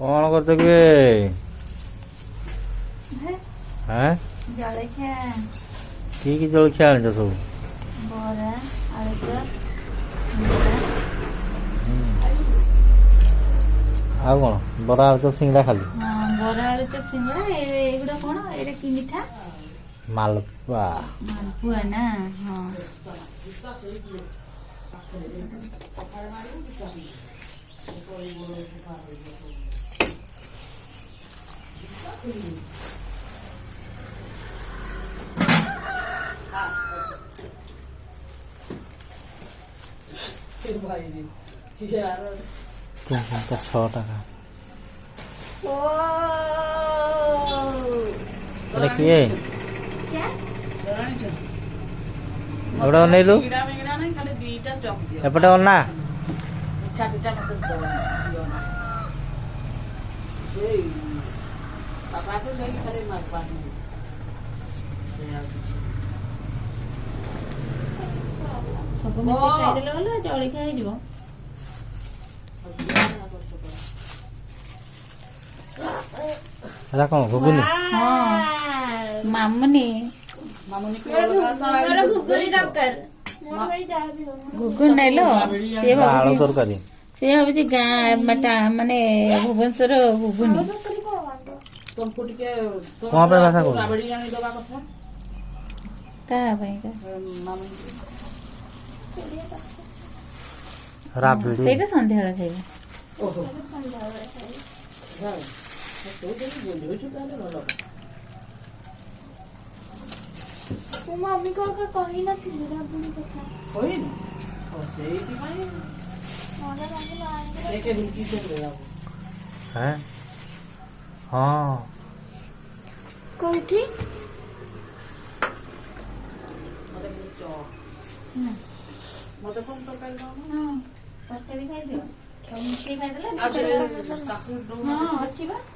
कौन करते कि हैं जलखिया की जलखिया आनिଛ ସବୁ बरा आलुचप ଆଉ କଣ ବରା ଆଳୁଚପ ସିଙ୍ଗଡ଼ା ଖାଲି हाँ बरा आलुचप सिंगड़ा एगुड़ा कौन एटा की मिठा ମାଲପୁଆ मालपुआ ना हाँ ତିନିଟା 6 টাকা ଏଟା କିଏ क्या ଏଗୁଡ଼ା ଅନେଇଲୁ ଏପଟେ ଅନା सब मिसे खाइदेले होला जलखिया हे जीवो ଏଟା କଣ ଘୁଗୁନି हाँ मामुनी घुगुन नाइलो से ଆଳୁ भाबुची ତରକାରୀ से भाबुची गाँ माने भुवनेश्वर घुगुनी କଣ ପାଇଁ ଭାଷା କହୁଛୁ का भाई का ରାବିଡି ସେଇଟା ସନ୍ଧ୍ୟାବେଳେ ଖାଇବା ମୁଁ ମମି କୁ କହି ନଥିଲି ରାବୁଣି କଥା ମନେ हैं हाँ କୋଉଠି ତରକାରୀ ଖାଇଦିଅ ମିଶେଇ ଖାଇଦେଲେ ହଁ ଅଛି ବା